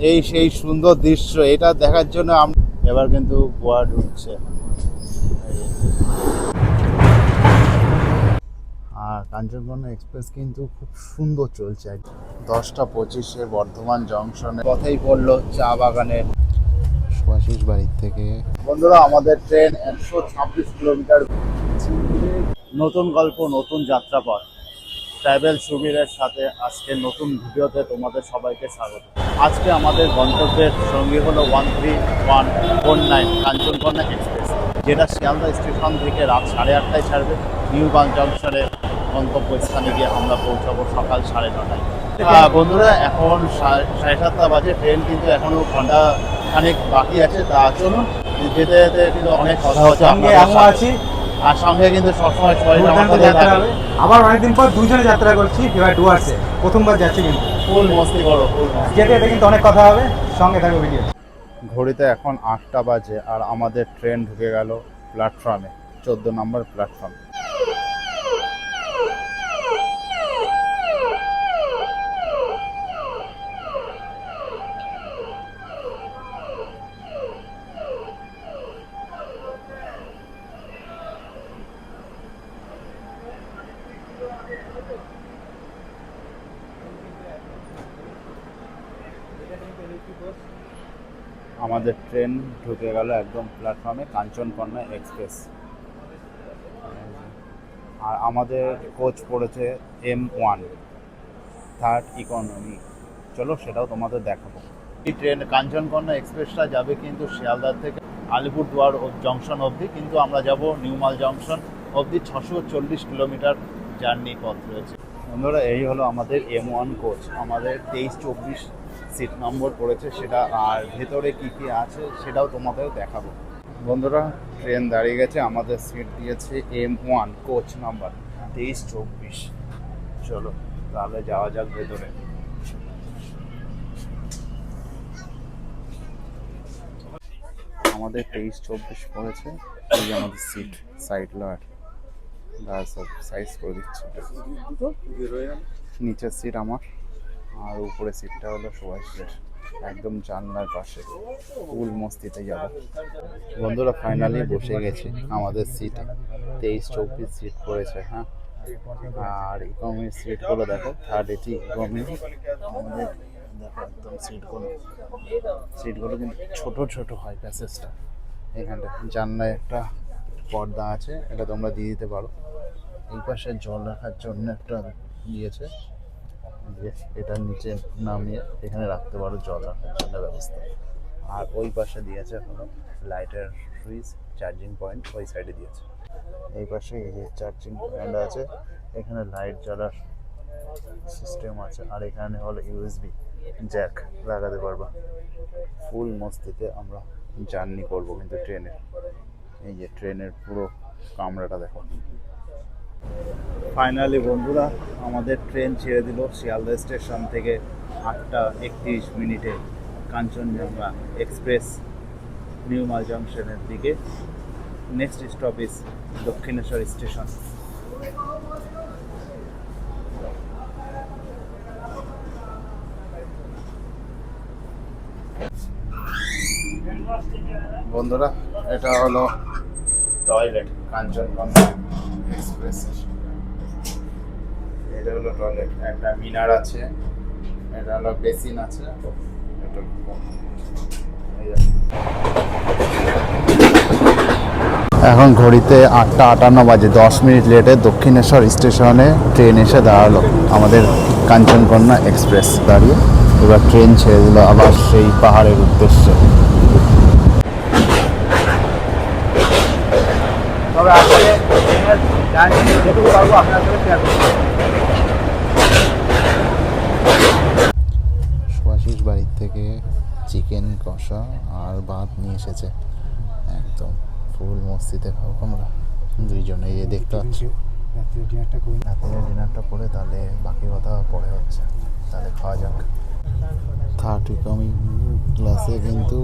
এই সেই সুন্দর দৃশ্য, এটা দেখার জন্য এবার কিন্তু গোয়া ঢুকছে। আর কাঞ্চনকন্যা এক্সপ্রেস কিন্তু খুব সুন্দর চলছে। 10:25 বর্ধমান জংশনে পথেই পড়লো চা বাগানের সুভাষিস বাড়ির থেকে। বন্ধুরা, আমাদের ট্রেন 126 কিলোমিটার। নতুন গল্প, নতুন যাত্রাপথ, ট্রাভেল সুবিরের সাথে আজকের নতুন ভিডিওতে তোমাদের সবাইকে স্বাগত। আজকে আমাদের গন্তব্যের সঙ্গী হলো 13149 কাঞ্চনকন্যা এক্সপ্রেস, যেটা শিয়ালদা স্টেশন থেকে রাত 8:30টায় ছাড়বে। নিউ জংশনে গন্তব্যস্থানে গিয়ে আমরা পৌঁছাবো সকাল 9:30টায়। বন্ধুরা, এখন 7:30 বাজে। ট্রেন কিন্তু এখনো ঘন্টা খানেক বাকি আছে। তা চলুন, যেতে যেতে কিন্তু অনেক কথা হচ্ছে। আছি আর সঙ্গে কিন্তু সবসময় আবার অনেকদিন পর দুজনে যাত্রা করছি এবার ডুয়ার্সে, প্রথমবার যাচ্ছি, কিন্তু ফুল মস্তি করো। যেতে যেতে কিন্তু অনেক কথা হবে, সঙ্গে থাকবে ভিডিও। ঘড়িতে এখন 8টা বাজে আর আমাদের ট্রেন ঢুকে গেল প্ল্যাটফর্মে, 14 নম্বর প্ল্যাটফর্ম। আমাদের ট্রেন ঢুকে গেল একদম প্ল্যাটফর্মে, কাঞ্চনকন্যা এক্সপ্রেস। আর আমাদের কোচ পড়েছে M1 থার্ড ইকোনমি। চলো সেটাও তোমাদের দেখাবো। এই ট্রেন কাঞ্চনকন্যা এক্সপ্রেসটা যাবে কিন্তু শিয়ালদার থেকে আলিপুরদুয়ার জংশন অবধি, কিন্তু আমরা যাব নিউমাল জংশন অবধি। 640 কিলোমিটার জার্নি পথ রয়েছে। বন্ধুরা, এই হলো আমাদের M1 কোচ। আমাদের 23-24 সিট নম্বর পড়েছে সেটা, আর ভেতরে কি কি আছে সেটাও তোমাদের দেখাবো। বন্ধুরা, ট্রেন দাঁড়িয়ে গেছে, আমাদের সিট দিয়েছে M1 কোচ নাম্বার 23-24। চলো তাহলে যাওয়া যাক ভেতরে। আমাদের 23-24 পড়েছে। এই যে আমাদের সিট, সাইড লয়ার সব সাইজ করে দিচ্ছে। নিচের সিট আমার, আর উপরে সিটটা হলো সুভাষের, একদম জানলার পাশে। ফুল মস্তিতে যাব। বন্ধুরা, ফাইনালি বসে গেছি আমাদের সিটে। 23-24 সিট পড়েছে। হ্যাঁ, আর ইকোনমির সিটগুলো দেখো, থার্ড এটি ইকোনমি। আমাদের দেখো একদম সিটগুলো কিন্তু ছোট ছোট হয় প্যাসেজটা। এখানটা জানলায় একটা পর্দা আছে, এটা তোমরা দিয়ে দিতে পারো। এই পাশে জল রাখার জন্য একটা দিয়েছে, এটার নিচে নামিয়ে এখানে রাখতে পারো জল রাখার জন্য ব্যবস্থা। আর ওই পাশে দিয়েছে হলো লাইটের সুইচ, চার্জিং পয়েন্ট ওই সাইডে দিয়েছে। এই পাশে এই যে চার্জিং পয়েন্ট আছে, এখানে লাইট জ্বালার সিস্টেম আছে। আর এখানে হলো USB জ্যাক লাগাতে পারবা। ফুল মস্তিতে আমরা জার্নি করব কিন্তু ট্রেনের। এই যে ট্রেনের পুরো কামরাটা দেখো। ফাইনালি বন্ধুরা, আমাদের ট্রেন ছেড়ে দিল শিয়ালদা স্টেশন থেকে 8:31 কাঞ্চনজঙ্ঘা এক্সপ্রেস নিউমাল জংশনের দিকে। Next stoppage Dakshineswar station. বন্ধুরা, এটা হলো টয়লেট কাঞ্চনজঙ্ঘা এক্সপ্রেস। এটা হলো টয়লেট, একটা মিনার আছে, এটা হলো বেসিন আছে। এখন ঘড়িতে 8:58 বাজে, 10 মিনিট লেটে দক্ষিণেশ্বর স্টেশনে ট্রেন এসে দাঁড়ালো। আমাদের কাঞ্চনকন্যা এক্সপ্রেস দাঁড়িয়ে এবার ট্রেন ছেড়ে দিল আবার সেই পাহাড়ের উদ্দেশ্যে। তবে আসলে যেটুকু পারবো আপনার সাথে শেয়ার করবো। সুভাষিস বাড়ির থেকে চিকেন কষা আর ভাত নিয়ে এসেছে, একদম ফুল মস্তিতে খাবো আমরা দুইজনে। এই দেখতে পাচ্ছি রাত্রে ডিনারটা করে তাহলে বাকি কথা পরে হচ্ছে। তাহলে খাওয়া যাক। থার্ড ইকোনমি ক্লাসে কিন্তু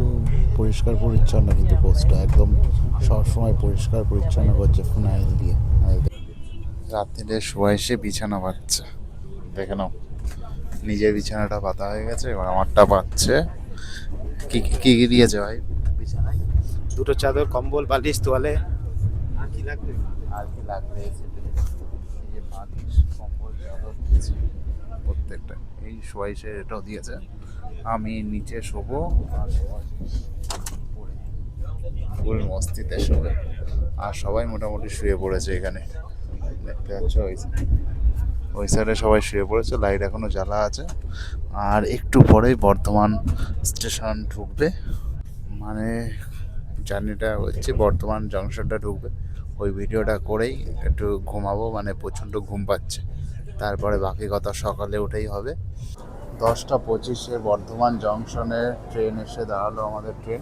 পরিষ্কার পরিচ্ছন্ন, কিন্তু কোচটা একদম সবসময় পরিষ্কার পরিচ্ছন্ন করছে ফিনাইল দিয়ে। রাত্রিরে শোয়া এসে বিছানা পাচ্ছে, দেখে নাও। নিজের বিছানাটা পাতা হয়ে গেছে, এবার আমারটা পাচ্ছে। কি কি কি কি দিয়েছে ভাই বিছানায়? দুটো চাদর, কম্বল, বালিশ, তোয়ালে। আর কি লাগবে? আর কি লাগবে এই সেটে? এই যে বালিশ, কম্বল, চাদর দিয়েছে প্রত্যেকটা। এই শোয়াইশের এটাও দিয়েছে। আমি নিচে শোবো আর সবাই উপরে। ফুল মস্তিতে শোবে। আর সবাই মোটামুটি শুয়ে পড়েছে এখানে, দেখতে পাচ্ছ ওই সাইডে সবাই শুয়ে পড়েছে, লাইট এখনো জ্বালা আছে। আর একটু পরেই বর্ধমান স্টেশন ঢুকবে, মানে জার্নিটা হচ্ছে বর্ধমান জংশনটা ঢুকবে। ওই ভিডিওটা করেই একটু ঘুমাবো, মানে প্রচণ্ড ঘুম পাচ্ছে। তারপরে বাকি কথা সকালে উঠেই হবে। 10টা 25-এ বর্ধমান জংশনে ট্রেন এসে দাঁড়ালো, আমাদের ট্রেন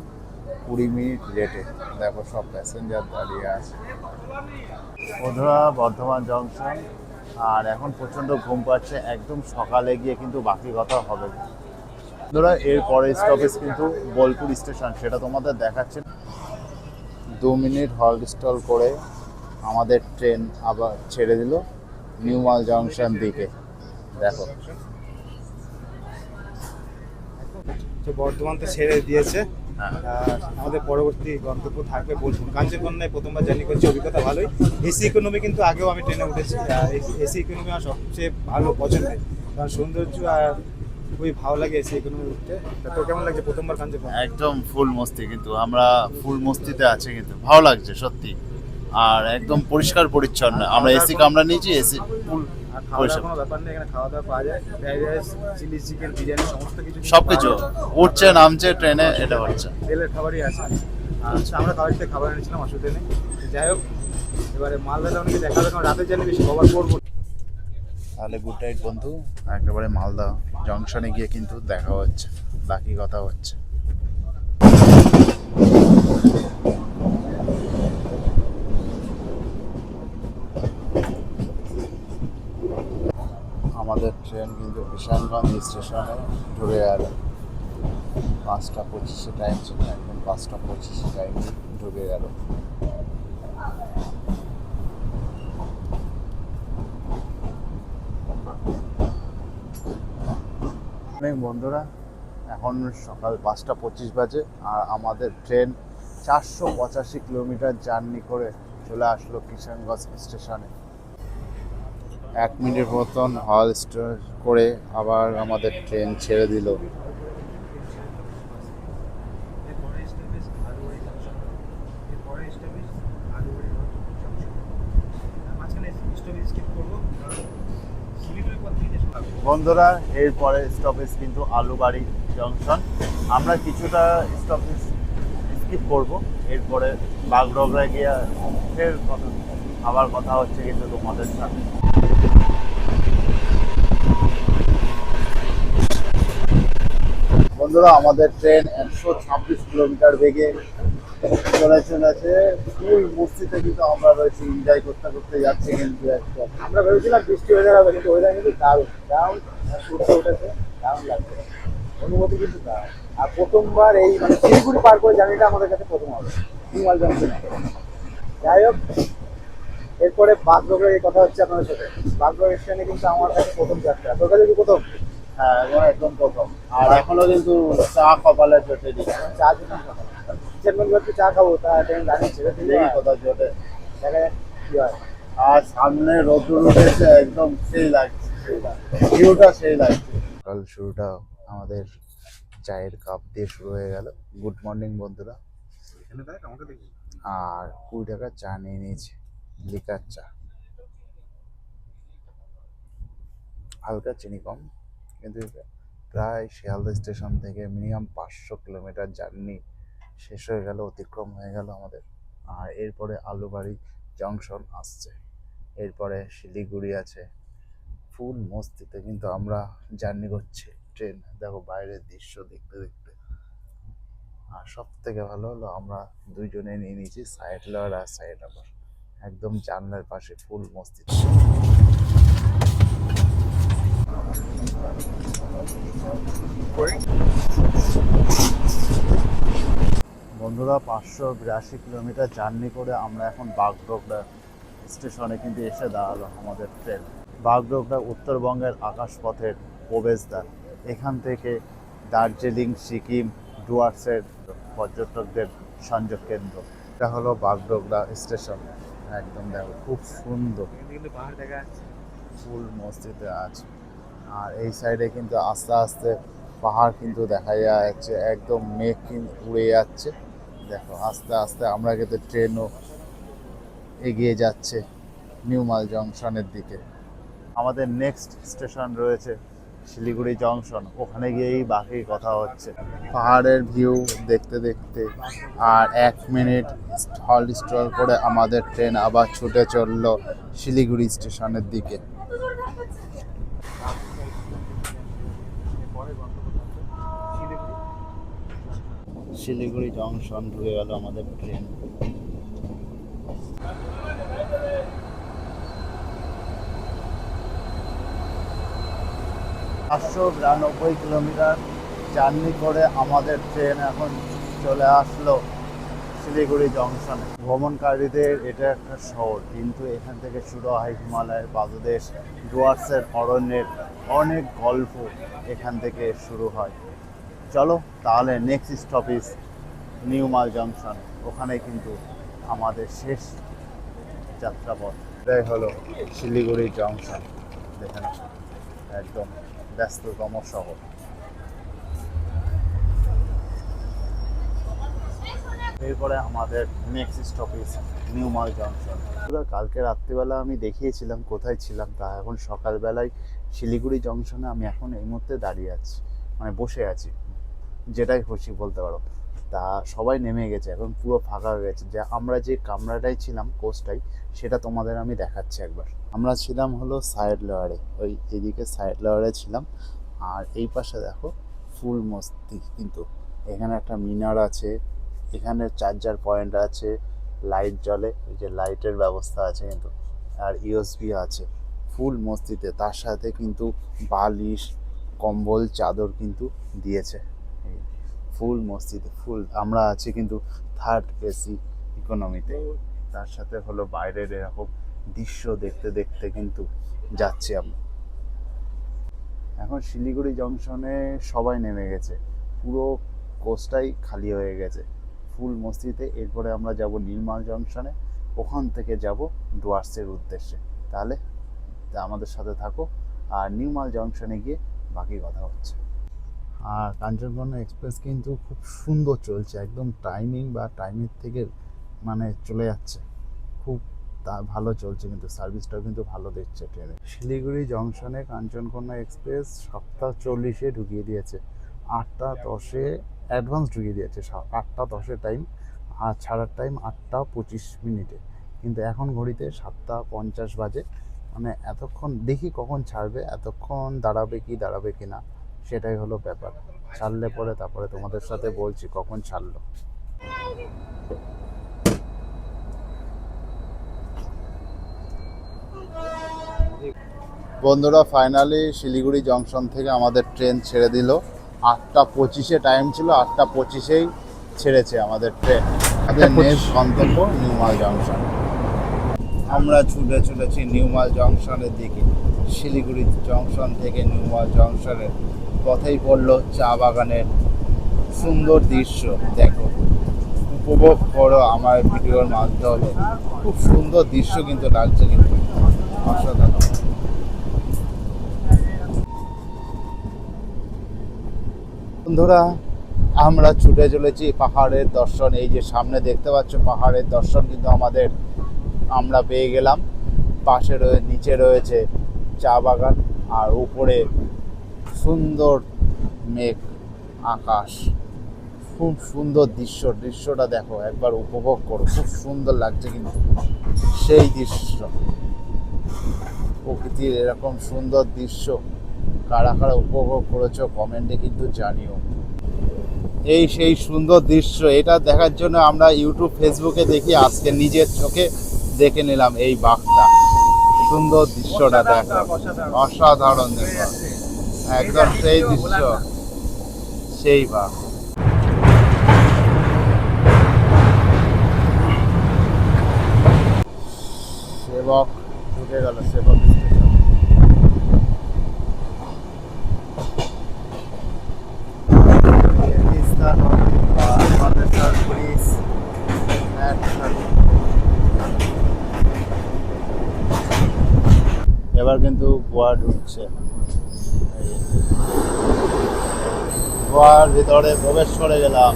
20 মিনিট লেটে। দেখো সব প্যাসেঞ্জার দাঁড়িয়ে আছে। বন্ধুরা বর্ধমান জংশন, আর এখন প্রচণ্ড ঘুম পাচ্ছে। একদম সকালে গিয়ে কিন্তু বাকি কথা হবে। বন্ধুরা এর পরের স্টপেজ কিন্তু বোলপুর স্টেশন, সেটা তোমাদের দেখাচ্ছে। 2 মিনিট হল্ট স্টল করে আমাদের ট্রেন আবার ছেড়ে দিল নিউ মাল জংশন দিকে। দেখো তো বর্ধমান তো ছেড়ে দিয়েছে। হ্যাঁ। আর আমাদের পরবর্তী গন্তব্য থাকবে বোলপুর। কাঞ্চনকন্যায় প্রথমবার জার্নি করছি, অভিজ্ঞতা ভালোই। এসি ইকোনমি কিন্তু আগেও আমি ট্রেনে উঠেছি। এসি ইকোনমি আমার সবচেয়ে ভালো পছন্দের, কারণ সৌন্দর্য আর খুবই ভালো লাগে এসি ইকোনমি উঠতে। তা তোর কেমন লাগছে প্রথমবার কাঞ্চনকন্যা? একদম ফুল মস্তি, কিন্তু আমরা ফুল মস্তিতে আছে, কিন্তু ভালো লাগছে সত্যি। আর একদম পরিষ্কার পরিচ্ছন্ন। আমরা এসি কামরা নিয়েছি, এসি ফুল আর খাওয়া দাওয়ার কোনো ব্যাপার নেই, এখানে খাওয়া দাওয়া পাওয়া যায়। Fried rice, chilli chicken, biryani, সমস্ত কিছু কিন্তু সবকিছু পাওয়া যায়। উঠছে নামছে ট্রেনে, এটা হচ্ছে। তেলের খাবারই আছে। আচ্ছা, আমরা খাবার থেকে খাবার এনেছিলাম, অসুবিধা নেই। যাই হোক, এবারে মালদাটা অনেকে দেখা হবে, কারণ রাতের জার্নি বেশি কভার করবো। তাহলে গুড নাইট বন্ধু, একেবারে মালদা জংশনে গিয়ে কিন্তু দেখা হচ্ছে, বাকি কথা হচ্ছে। আমাদের ট্রেন কিন্তু কিষানগঞ্জ স্টেশনে ঢুকে গেল। 5টা 25-এ টাইম ছিল, এখন 5টা 25 টাইমে ঢুকে গেল। অনেক বন্ধুরা, এখন সকাল 5টা 25 বাজে, আর আমাদের ট্রেন 485 কিলোমিটার জার্নি করে চলে আসলো কিষানগঞ্জ স্টেশনে। 1 মিনিট মতন হল করে আবার আমাদের ট্রেন ছেড়ে দিল। বন্ধুরা এরপরে স্টপেজ কিন্তু আলুবাড়ি জংশন। আমরা কিছুটা স্টপেজ স্কিপ করব, এরপরে বাগডোগরায় গিয়ে ফের কথা আবার কথা হচ্ছে কিন্তু তোমাদের সাথে। বন্ধুরা আমাদের ট্রেন 126 কিলোমিটার বেগে চলে চলেছে। ফুল মস্তিতে কিন্তু আমরা রয়েছি, এনজয় করতে করতে যাচ্ছি কিন্তু একদম। আমরা ভেবেছিলাম বৃষ্টি ওয়েদার হবে, কিন্তু ওয়েদার কিন্তু দারুণ দারুণ সূর্য উঠেছে, দারুণ লাগছে, অনুভূতি কিন্তু দারুণ। আর প্রথমবার এই মানে শিলিগুড়ি পার করে জার্নিটা আমাদের কাছে প্রথম হবে হিমাল জংশনে। যাই হোক, এরপরে বাগডোগরা এই কথা হচ্ছে আপনাদের সাথে। বাগডোগরা স্টেশনে কিন্তু আমার কাছে প্রথম যাত্রা, তোর কাছে কি প্রথম? হ্যাঁ একদম একদম প্রথম। আর এখনো কিন্তু চা কপালে জোটে দিই, চা খেতাম সকালে, কিষানগঞ্জ একটু চা খাবো, তা ট্রেন রানিং ছেড়ে দিলে কথা জোটে। দেখা যাক কি হয়। আর সামনে রোদ্দুর উঠেছে, একদম সেই লাগছে, ভিউটা সেই লাগছে। সকাল শুরুটা আমাদের চায়ের কাপ দিয়ে শুরু হয়ে গেল। গুড মর্নিং বন্ধুরা। এখানে দেখ আমাকে দেখি। আর 20 টাকার চা নিয়ে নিয়েছি, লিকার চা, হালকা চিনি কম। কিন্তু প্রায় শিয়ালদা স্টেশন থেকে মিনিমাম 500 কিলোমিটার জার্নি শেষ হয়ে গেল, অতিক্রম হয়ে গেল আমাদের। আর এরপরে আলুবাড়ি জংশন আসছে, এরপরে শিলিগুড়ি আছে। ফুল মস্তিতে কিন্তু আমরা জার্নি করছি ট্রেন। দেখো বাইরের দৃশ্য দেখতে দেখতে। আর সব থেকে ভালো হলো আমরা দুইজনে নিয়ে নিয়েছি সাইড লওয়ার আর সাইড আবার, একদম জানলার পাশে ফুল মস্তিতে। বন্ধুরা 582 কিলোমিটার জার্নি করে আমরা এখন বাগডোগরা স্টেশনে কিন্তু এসে দাঁড়ালো আমাদের ট্রেন। বাগডোগরা উত্তরবঙ্গের আকাশপথের প্রবেশদ্বার। এখান থেকে দার্জিলিং, সিকিম, ডুয়ার্সের পর্যটকদের সংযোগ কেন্দ্র। এটা হলো বাগডোগরা স্টেশন। একদম দেখো খুব সুন্দর, কিন্তু পাহাড় দেখা যাচ্ছে। ফুল মসজিদে আছে। আর এই সাইডে কিন্তু আস্তে আস্তে পাহাড় কিন্তু দেখা যাচ্ছে, একদম মেঘ কিন্তু উড়ে যাচ্ছে। দেখো আস্তে আস্তে আমরা কিন্তু ট্রেনও এগিয়ে যাচ্ছে নিউ মাল জংশনের দিকে। আমাদের নেক্সট স্টেশন রয়েছে শিলিগুড়ি জংশন, ওখানে গিয়েই বাকি কথা হচ্ছে। পাহাড়ের ভিউ দেখতে দেখতে আর 1 মিনিট হল্ট স্টল করে আমাদের ট্রেন আবার ছুটে চললো শিলিগুড়ি স্টেশনের দিকে। শিলিগুড়ি জংশন ঢুকে গেল আমাদের ট্রেন। 892 কিলোমিটার জার্নি করে আমাদের ট্রেন এখন চলে আসলো শিলিগুড়ি জংশনে। ভ্রমণকারীদের এটা একটা শহর, কিন্তু এখান থেকে শুরু হয় হিমালয়ের পাদদেশ, ডুয়ার্সের অরণ্যের অনেক গল্প এখান থেকে শুরু হয়। চলো তাহলে নেক্সট স্টপেজ নিউ মাল জংশন, ওখানে কিন্তু আমাদের শেষ যাত্রাপথ। এটাই হলো শিলিগুড়ি জংশন, দেখেন একদম ব্যস্ততম শহর। এরপরে আমাদের নেক্সট স্টপেজ নিউ মাল জংশন। কালকে রাত্রিবেলা আমি দেখিয়েছিলাম কোথায় ছিলাম, তা এখন সকালবেলায় শিলিগুড়ি জংশনে আমি এখন এই মুহূর্তে দাঁড়িয়ে আছি, মানে বসে আছি, যেটাই খুশি বলতে পারো। তা সবাই নেমে গেছে, এখন পুরো ফাঁকা হয়ে গেছে। যে আমরা যে কামরাটায় ছিলাম কোচটাই, সেটা তোমাদের আমি দেখাচ্ছি একবার। আমরা ছিলাম হলো সাইড লোয়ারে, ওই এদিকে সাইড লোয়ারে ছিলাম। আর এই পাশে দেখো ফুল মস্তি, কিন্তু এখানে একটা মিনার আছে, এখানে চার্জার পয়েন্ট আছে, লাইট জ্বলে, ওই যে লাইটের ব্যবস্থা আছে কিন্তু, আর ইউএসবি আছে ফুল মস্তিতে। তার সাথে কিন্তু বালিশ, কম্বল, চাদর কিন্তু দিয়েছে ফুল মসজিদে। ফুল আমরা আছি কিন্তু 3rd এসি ইকোনমিতে। তার সাথে হলো বাইরের এরকম দৃশ্য দেখতে দেখতে কিন্তু যাচ্ছি আমরা। এখন শিলিগুড়ি জংশনে সবাই নেমে গেছে, পুরো কোচটাই খালি হয়ে গেছে ফুল মসজিদে। এরপরে আমরা যাব নির্মাল জংশনে, ওখান থেকে যাব ডুয়ার্সের উদ্দেশ্যে। তাহলে আমাদের সাথে থাকো, আর নিউমাল জংশনে গিয়ে বাকি কথা হচ্ছে। আর কাঞ্চনকন্যা এক্সপ্রেস কিন্তু খুব সুন্দর চলছে, একদম টাইমিং বা টাইমের থেকে মানে চলে যাচ্ছে, খুব ভালো চলছে, কিন্তু সার্ভিসটাও কিন্তু ভালো দিচ্ছে ট্রেনে। শিলিগুড়ি জংশনে কাঞ্চনকন্যা এক্সপ্রেস 7:40-এ ঢুকিয়ে দিয়েছে, 8:10-এ অ্যাডভান্স ঢুকিয়ে দিয়েছে, 8:10-এ টাইম, আর ছাড়ার টাইম 8:25। কিন্তু এখন ঘড়িতে 7:50 বাজে, মানে এতক্ষণ দেখি কখন ছাড়বে, এতক্ষণ দাঁড়াবে কি না, সেটাই হলো ব্যাপার। ছাড়লে পরে তারপরে তোমাদের সাথে বলছি কখন ছাড়লো। বন্ধুরা ফাইনালি শিলিগুড়ি জংশন থেকে আমাদের ট্রেন ছেড়ে দিল। 8:25-এ টাইম ছিল, 8:25-এই ছেড়েছে আমাদের ট্রেন। আমাদের নেক্সট গন্তব্য নিউমাল জংশন। আমরা ছুটে চলেছি নিউমাল জংশনের দিকে। শিলিগুড়ি জংশন থেকে নিউমাল জংশনের পথেই পড়লো চা বাগানের সুন্দর দৃশ্য। দেখো, উপভোগ করো আমার ভিডিওর মাধ্যমে, খুব সুন্দর দৃশ্য কিন্তু লাগছে, কিন্তু অসাধারণ। বন্ধুরা আমরা ছুটে চলেছি পাহাড়ের দর্শন। এই যে সামনে দেখতে পাচ্ছ পাহাড়ের দর্শন কিন্তু আমরা পেয়ে গেলাম। পাশে নিচে রয়েছে চা বাগান, আর উপরে সুন্দর মেঘ আকাশ, খুব সুন্দর দৃশ্যটা দেখো, একবার উপভোগ করো, খুব সুন্দর লাগছে কিন্তু সেই দৃশ্য। প্রকৃতির এরকম সুন্দর দৃশ্য কারা কারা উপভোগ করেছো কমেন্টে কিন্তু জানিও। এই সেই সুন্দর দৃশ্য, এটা দেখার জন্য আমরা ইউটিউব ফেসবুকে দেখি, আজকে নিজের চোখে দেখে নিলাম এই বাঘটা। সুন্দর দৃশ্যটা দেখো, অসাধারণ দেখো, একদম সেই দৃশ্য, সেই বাঘ। সেবক ঢুকে গেল, সেবক স্টেশন। গোয়া ঢুকছে। গোয়ার ভিতরে প্রবেশ করে গেলাম।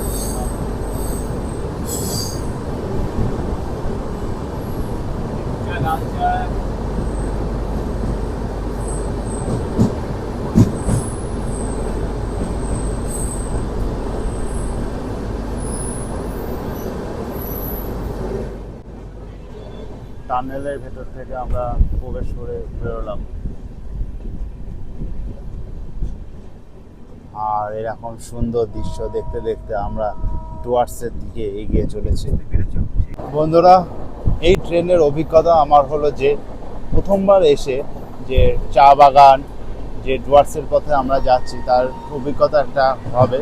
টানেলের ভেতর থেকে আমরা প্রবেশ করে বেরোলাম। আর এরকম সুন্দর দৃশ্য দেখতে দেখতে আমরা ডুয়ার্সের দিকে এগিয়ে চলেছি। বন্ধুরা, এই ট্রেনের অভিজ্ঞতা আমার হলো যে প্রথমবার এসে যে চা বাগান, যে ডুয়ার্সের পথে আমরা যাচ্ছি তার অভিজ্ঞতা একটা হবে,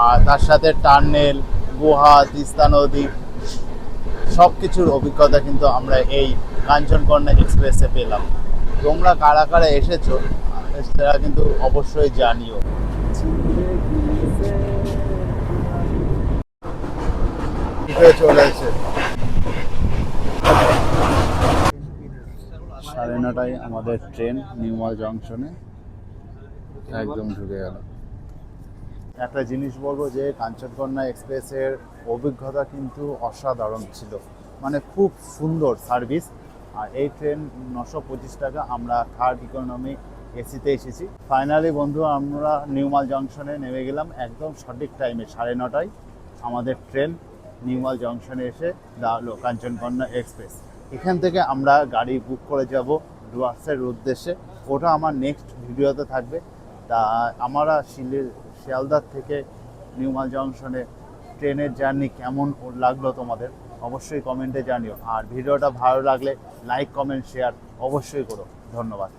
আর তার সাথে টানেল, গুহা, তিস্তা নদী সব কিছুর অভিজ্ঞতা কিন্তু আমরা এই কাঞ্চনকন্যা এক্সপ্রেসে পেলাম। তোমরা কারা কারা এসেছো সেটা কিন্তু অবশ্যই জানিও। চলেছে 9:30 আমাদের ট্রেন নিউমাল জংশনে একদম ঢুকে গেল। একটা জিনিস বলবো যে কাঞ্চনকন্যা এক্সপ্রেসের অভিজ্ঞতা কিন্তু অসাধারণ ছিল, মানে খুব সুন্দর সার্ভিস। আর এই ট্রেন 925 টাকা, আমরা থার্ড ইকোনমি এসিতে এসেছি। ফাইনালি বন্ধু আমরা নিউমাল জংশনে নেমে গেলাম একদম সঠিক টাইমে 9:30 আমাদের ট্রেন নিউমাল জংশনে এসে দাঁড়ালো কাঞ্চনকন্যা এক্সপ্রেস। এখান থেকে আমরা গাড়ি বুক করে যাব ডুয়ার্সের উদ্দেশ্যে, ওটা আমার নেক্সট ভিডিওতে থাকবে। তা আমরা শিয়ালদার থেকে নিউমাল জংশনে ট্রেনের জার্নি কেমন লাগলো তোমাদের অবশ্যই কমেন্টে জানিও। আর ভিডিওটা ভালো লাগলে লাইক, কমেন্ট, শেয়ার অবশ্যই করো। ধন্যবাদ।